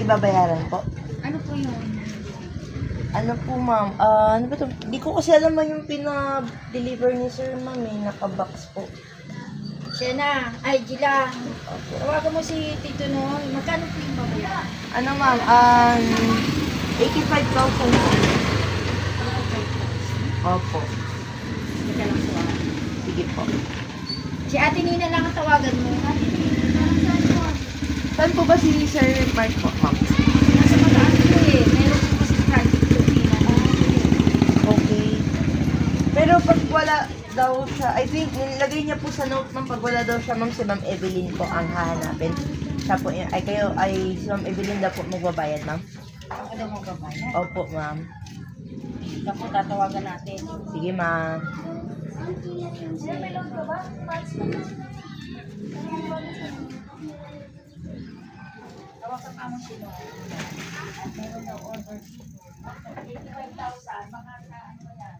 may babayaran po. Ano po yun? Ano po, ma'am? Ano ba ito? Di ko kasi alam mo yung pinag-deliver ni Sir, ma'am, naka-box po. Siya na. Ay, Gila. Tawagan mo si Tito Noy. Magkano po yung babayaran? Ano, ma'am? 85,000 po. Opo. Teka lang po. Sige po. Si Ate Nina lang ang tawagan mo. Ate Nina, Saan po ba si Sir Mark po, ma'am? nasa mataas po eh. Meron po kasi project to Okay. Pero pag wala daw siya, I think, nilagay niya po sa note, ma'am, pag wala daw siya, ma'am, si Ma'am Evelyn po ang hahanapin. Siya po, si Ma'am Evelyn daw po magbabayad, ma'am. Ako daw magbabayad. Opo, ma'am. Ika po, tatawagan natin. Sige, ma'am. Sir, may load ka ba? Tawagan ka mo sila. Meron daw order dito. 85,000. Baka sa ano yan.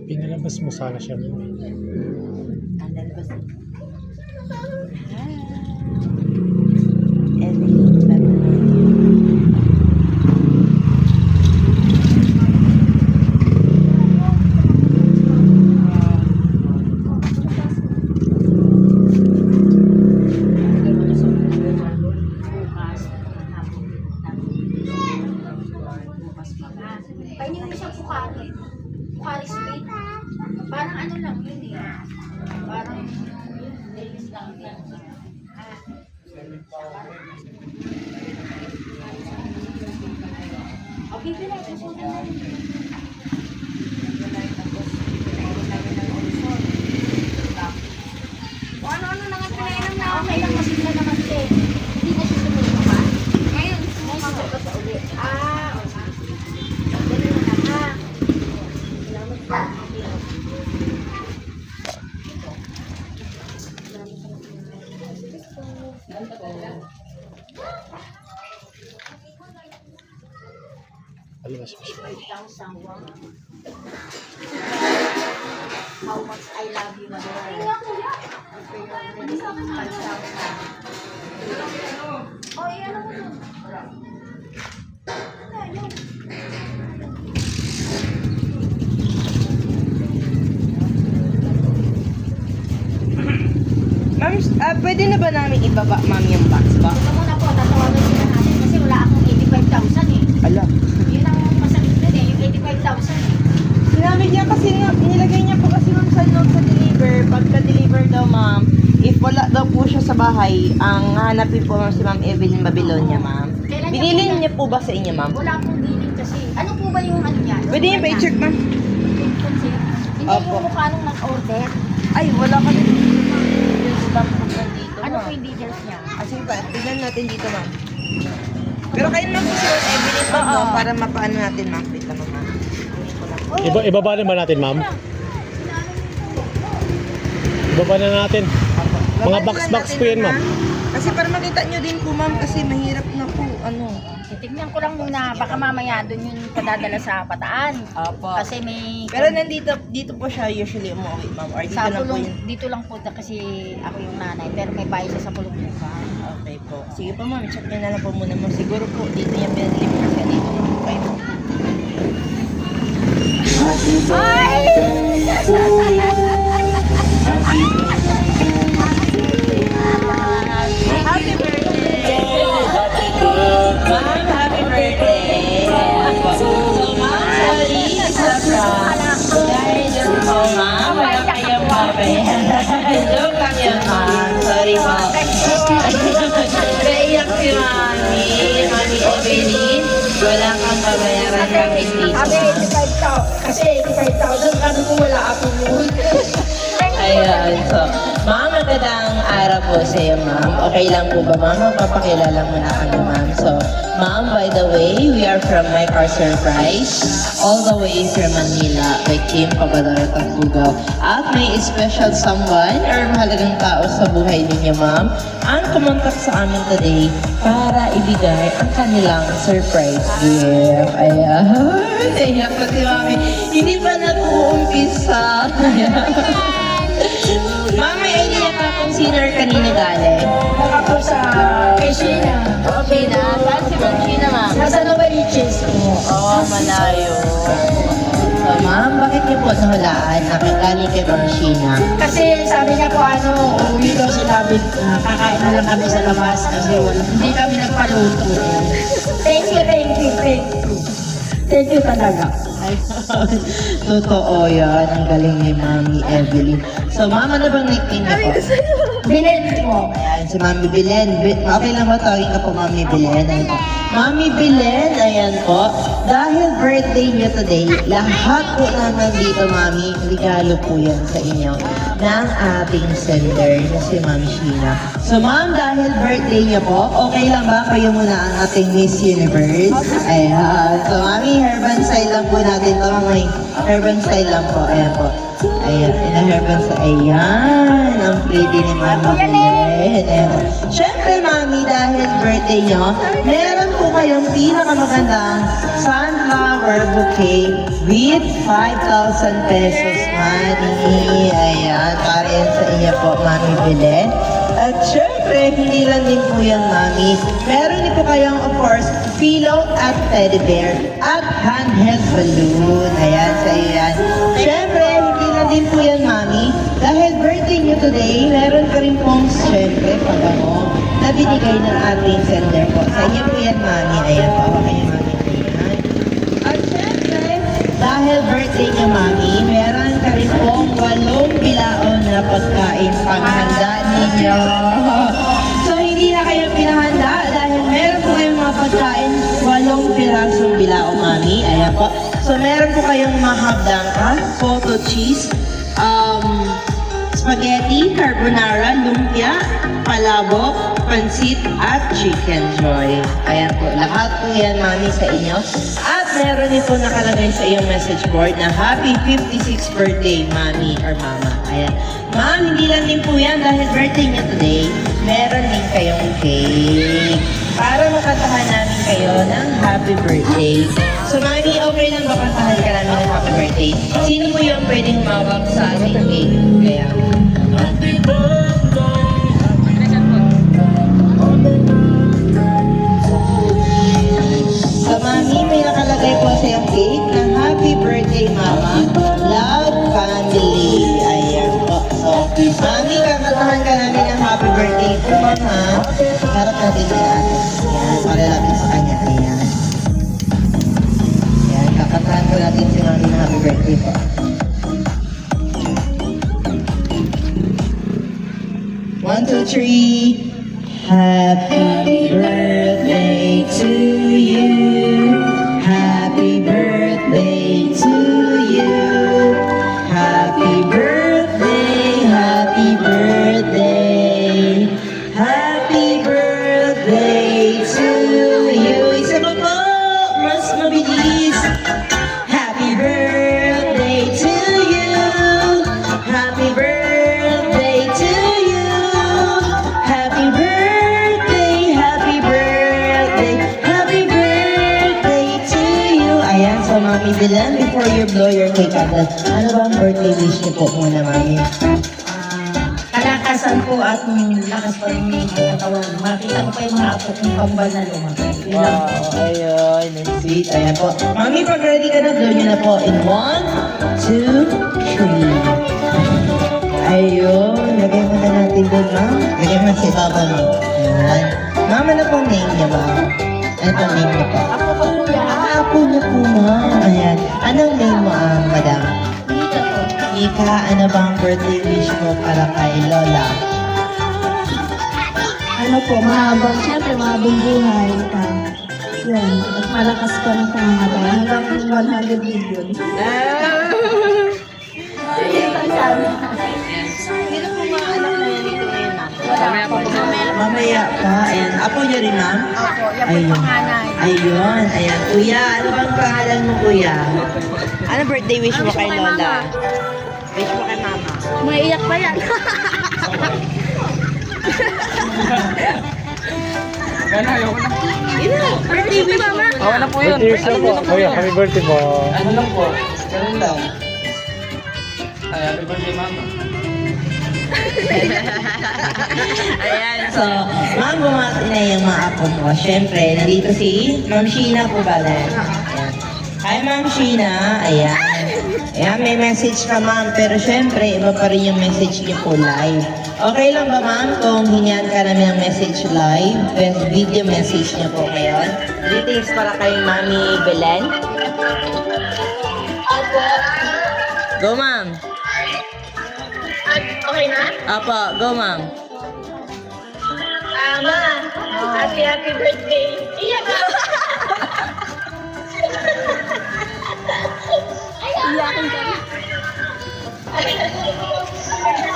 Pinalabas mo sana siya nun. Lalabas. Evelyn, Painin mo siyang Pukari. Pukari sweet. Parang ano lang yun eh. Parang days lang yan. Okay, pila. Kusundan na rin. O ano-ano na nga pinainom na. Okay lang kasi sila naman din. Hindi na siya sumuko pa. Ngayon, sumuko ka sa uli. Ah, okay. Ganun na lang ha. Salamat po. Alabas mo siya. 5,000 won. How much I love you, Mother. Oh, iyan ako dun. ma'am, pwede na ba namin ibaba, ma'am, yung box ba? Ito muna po, tatawagan sila natin kasi wala akong 85,000 eh. Ala. Yun ang masakit dun eh, yung 85,000 eh. Sinabi niya kasi, nilagay niya po kasi ma'am sa note sa deliver. Pagka-deliver daw, ma'am, if wala daw po siya sa bahay, ang hanapin po, ma'am, si Ma'am Evelyn Babylonia, ma'am. Kailan Binili niya niya po ba sa inyo, ma'am? Wala akong billing kasi. Ano po ba yung ano niya? Pwede niya pa i-check, ma'am. Hindi Opo. yung mukha nung nag-order. Ay, wala ka rin details lang po nandito, Ano ma'am. po yung details niya? Kasi pa, tignan natin dito, ma'am. Pero kayo na po si Ma'am Evelyn, ma'am, no? Para mapaano natin, ma'am. Wait lang, ma'am. Ibaba na ba natin, ma'am? Ibaba na natin. Mga Babalik box-box lang natin, po yan, ma'am. ha? Kasi para makita nyo din po, ma'am, kasi mahirap na po, ano. Tignan ko lang muna, baka mamaya doon yung padadala sa pataan. Opo. Kasi may... Pero dito po siya usually umuwi, ma'am. Or dito sa lang po pulong, yun. dito lang po kasi ako yung nanay, pero may bahay siya sa pulong buka. Okay po. Sige po, ma'am. Check nyo na lang po muna, ma'am. Siguro po, dito yung pinag-live kasi dito lang po kayo. Happy birthday! Ma'am, happy birthday! So, ma'am, sorry, sa guys, po, ma'am, wala kayong joke lang yun, ma'am. Sorry, ma'am. Naiyak si Mami Evelyn. Wala kang babayaran kahit piso. 85,000. Kasi 85,000, ano kung wala akong mood? Ayan, so, ma'am, magandang araw po sa iyo, ma'am. Okay lang po ba, ma'am? Magpapakilala muna kami, ma'am. So, ma'am, by the way, we are from My Car Surprise, all the way from Manila, by Kim Pabalaro Tagbugaw. At may special someone or mahalagang tao sa buhay ninyo, ma'am, ang kumontak sa amin today para ibigay ang kanilang surprise gift. Ayan. Ayan po si mami. Hindi pa nag-uumpisa. Ayan. Ma'am, may idea pa po Ma'am Sinner kanina galing? Ako sa kay Sheena. Sheena? Saan si Ma'am Sheena, ma'am? Nasa Novaliches po. Oh, malayo. So, ma'am, bakit niyo po nahulaan? Nakakaling kay Ma'am Sheena. Kasi sabi niya po uuwi daw si David. Kakain na lang kami sa labas kasi hindi kami nagpaluto. Thank you, thank you, thank you. Thank you talaga. Totoo yan. Ang galing ni Mami Evelyn. So, ma'am, ano bang nickname niyo po? Bilen po. Ayan, si Mami Belen. Okay lang ba tawagin ka po Mami Belen? Ayan po. Mami Belen, ayan po. Dahil birthday niyo today, lahat po na nandito, Mami, regalo po yan sa inyo ng ating sender na si Ma'am Sheena. So, ma'am, dahil birthday niyo po, okay lang ba kayo muna ang ating Miss Universe? Ayan. So, Mami, hairban style lang po natin ito. Mga hairban style lang po. Ayan po. Ayan, ina-hairban style. Ayan, ang pretty ni Mami Belen. Ayan. Siyempre, Mami, dahil birthday niyo, meron po kayong pinakamagandang sunflower bouquet with 5,000 pesos money. Ayan, para yan sa inyo po, Mami Belen. At syempre, hindi lang din po yan, Mami. Meron din po kayong, of course, pillow at teddy bear at handheld balloon. Ayan, sa iyo yan. Syempre, hindi lang din po yan, Mami. Dahil birthday niyo today, meron ka rin pong, syempre, pabango na binigay ng ating sender po. Sa inyo po yan, Mami. Ayan, pawa kayo, Mami. Ayan. At syempre, dahil birthday niyo, Mami, meron ka rin pong 8 bilaon na pagkain panghanda ninyo. So, hindi na kayo pinahanda dahil meron po kayong mga pagkain 8 pirasong bilao, Mami. Ayan po. So, meron po kayong mahabdangka, photo cheese, spaghetti, carbonara, lumpia, palabok, pansit, at chicken joy. Ayan po. Lahat po yan, Mami, sa inyo. At meron din po nakalagay sa iyong message board na Happy 56th birthday, Mami or Mama. Ayan. Ma'am, hindi lang din po yan dahil birthday niya today. Meron din kayong cake. Para makantahan namin kayo ng happy birthday. So, Mami, okay lang ba kantahan ka namin ng happy birthday? Sino po yung pwedeng humawak sa ating cake? Kaya, so, Mami, may nakalagay po sa iyong cake na happy birthday, Mama. Love, family. Ayan po. So, Mami, kakantahan ka namin ng happy birthday po, Mama. Harap natin si ate. Ayan, para natin sa kanya. Ayan. Ayan, kakantahan ko natin si Mami ng happy birthday po. One, two, three. Happy birthday to you. Happy birthday to you. Happy birthday, happy birthday. Happy birthday to you. Isa pa po, mas mabilis. Happy birthday to you. Happy birthday to you. Happy birthday, happy birthday, happy birthday to you. Ayan, so Mami Belen, before you blow your cake candle, ano ba ang birthday wish niyo po muna, Mami? Kalakasan po at lakas pa yung katawan. Makita ko pa yung mga apo kong kambal na lumaki. Yun lang po. Ayun, ang sweet. Ayan po. Mami, pag ready ka na, blow niyo na po in 1, 2, 3. Ayun, lagay mo na natin doon, ma'am. Lagay mo sa ibaba, ma'am. Ayan. Ma'am, ano pong name niya, ma'am? Ano pong name niya po? Ako po kuya. Apo niya po, ma'am. Ayan. Anong name mo, madam? Dito po. Ika, ano bang birthday wish mo para kay Lola? Ano po, siyempre mahabang buhay. Yun, at malakas pa ng pangangatawan. Hanggang 100 million. Sino po mga anak na yan dito ngayon, ma'am? Mamaya pa. Ayan. Apo niyo rin, ma'am? Opo, yan po yung Ayun. panganay. Ayun. Ayan. Kuya, ano bang pangalan mo, kuya? Ano birthday wish mo kay Lola? Wish mo kay mama. Maiiyak pa yan. Birthday wish mo. Wala po yun. Birthday wish lang po. Kuya, happy birthday po. Ano lang po? Ganun lang. Ay, happy birthday, mama. Ayan, so, ma'am, bumati na yung mga apo mo. Siyempre, nandito si Ma'am Sheena po ba na? Ayan. Hi, Ma'am Sheena. Ayan. Ayan, may message ka, ma'am. Pero siyempre, iba pa rin yung message niyo po live. Okay lang ba, ma'am, kung hinyan ka namin ng message live? Video message niyo po ngayon. Greetings para kay Mami Belen. Go, ma'am. Okay na? Apo, go, ma'am. Ma, happy birthday. Iyak ka. Iyakin ka.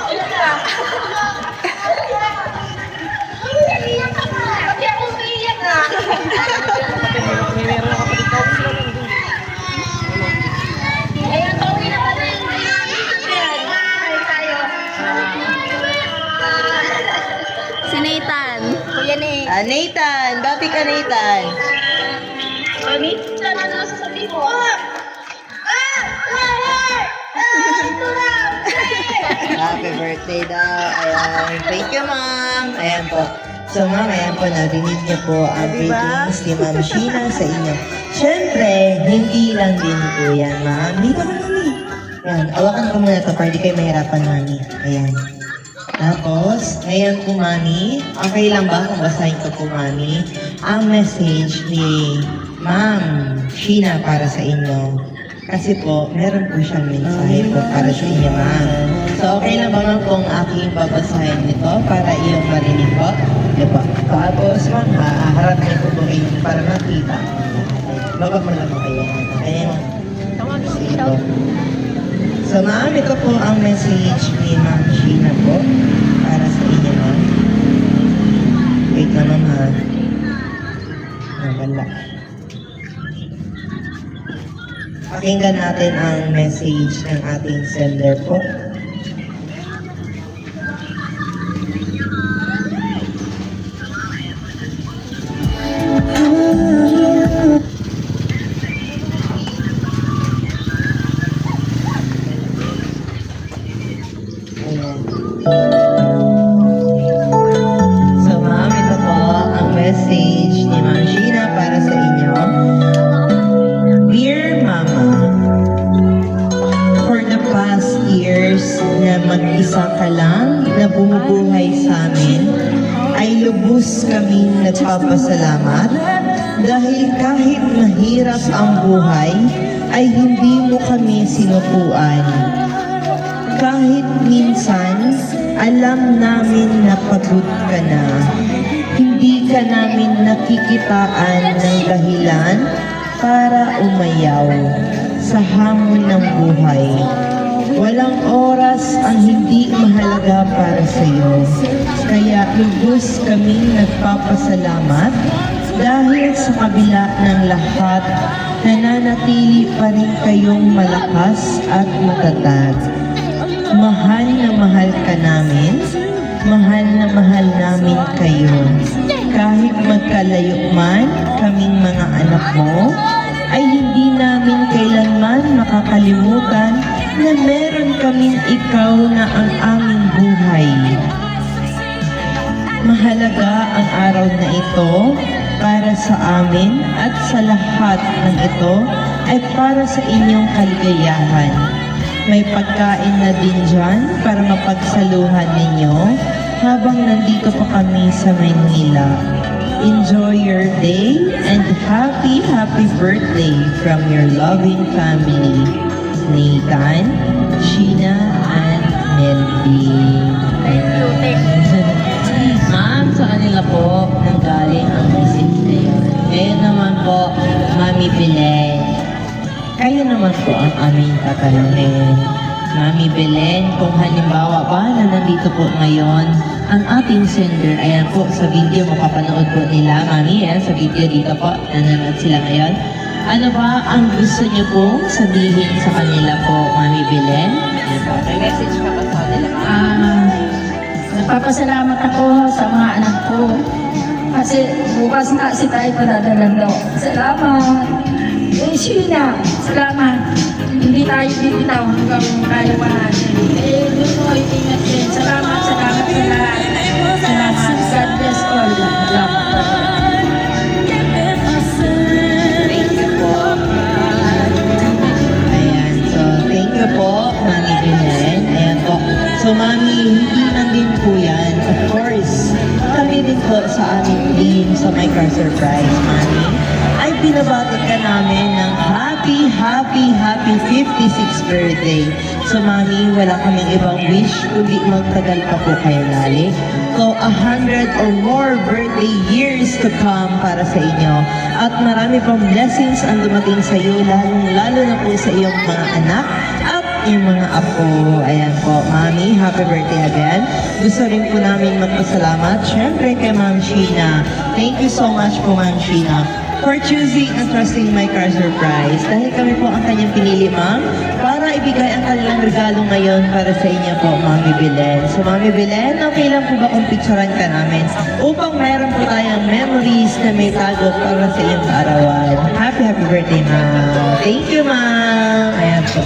Iyak ka. Pati ako umiiyak na. Ayan, pauwi na pala. Ayan, tayo. Si Nathan. Kuya Nick. Nathan, dati ka, Nathan. Mami, sana na sasabihin mo. Happy birthday daw. Ayan. Thank you, ma'am. Ayan po. So, ma'am, ayan po, narinig niyo po ang greetings ni Ma'am Sheena sa inyo. Siyempre, hindi lang din po yan, ma'am. Dito ka, mami. Ayan, awakan ko muna ito para di kayo mahirapan, mami. Ayan. Tapos, ayan po, mami. Okay lang ba kung basahin ko po, mami? Ang message ni Ma'am Sheena para sa inyo. Kasi po, meron po siyang mensahe po para sa inyo, ma'am. So, okay lang ba, ma'am, kung aking babasahin nito para iyong marinig po? Ito po. Tapos, ma'am, harap niyo po kayo para makita. Baka mo lang kayo. Ayan, ma'am. Sige po. So, ma'am, ito po ang message ni Ma'am Sheena po para sa inyo, ma'am. Wait na, ma'am, ha. Wala. Pakinggan natin ang message ng ating sender po. Ayan. So, ma'am, ito po ang message ni Ma'am Sheena para sa inyo. Dear Mama, for the past years na mag-isa ka lang na bumubuhay sa amin, ay lubos kaming nagpapasalamat dahil kahit mahirap ang buhay, ay hindi mo kami sinukuan. Kahit minsan, alam namin na pagod ka na. Hindi ka namin nakikitaan ng dahilan para umayaw sa hamon ng buhay. Walang oras ang hindi mahalaga para sa iyo. Kaya lubos kaming nagpapasalamat dahil sa kabila ng lahat, nananatili pa rin kayong malakas at matatag. Mahal na mahal ka namin, mahal na mahal namin kayo. Kahit magkalayo man kaming mga anak mo, ay hindi namin kailanman makakalimutan na meron kaming ikaw na ang aming buhay. Mahalaga ang araw na ito para sa amin at sa lahat ng ito ay para sa inyong kaligayahan. May pagkain na din dyan para mapagsaluhan ninyo habang nandito pa kami sa Maynila. Enjoy your day and happy birthday from your loving family, Nathan, Sheena, and Melody. Ma'am, sa kanila po nanggaling ang message na yun. Ngayon naman po, Mami Belen. Kayo naman po ang aming tatanungin. Mami Belen, kung halimbawa ba na nandito po ngayon ang ating sender, ayan po sa video makapanood po nila, Mami, ayan sa video dito po, nanonood sila ngayon. Ano ba ang gusto niyo pong sabihin sa kanila po, Mami Belen? Ayan po, may message ka pa sa kanila. Nagpapasalamat ako sa mga anak ko. Kasi bukas na si tayo padadalan daw. Salamat. Sheena, salamat. hindi tayo bibitaw hanggang kaya pa natin. Eh, gusto ko itingat din. Salamat sa lahat. Salamat. God bless all. Salamat. Thank you po. Ayan, so thank you po, Mami Belen. Ayan po. So Mami, hindi lang din po yan. Of course, kami din po sa aming team sa My Car Surprise, Mami. Ay binabati ka namin ng happy 56th birthday. So Mami, wala kaming ibang wish kundi magtagal pa po kayo lali. So 100 or more birthday years to come para sa inyo. At marami pang blessings ang dumating sa iyo, lalo na po sa iyong mga anak at yung mga apo. Ayan po, Mami, happy birthday again. Gusto rin po namin magpasalamat, syempre kay Ma'am Sheena. Thank you so much po, Ma'am Sheena, for choosing and trusting My Car Surprise. Dahil kami po ang kanyang pinili, Ma'am, para ibigay ang kanilang regalo ngayon para sa inyo po, Mami Belen. So, Mami Belen, okay lang po ba kung picturean ka namin upang meron po tayong memories na may tago para sa iyong kaarawan. Happy birthday, Ma'am. Thank you, Ma'am. Ayan po.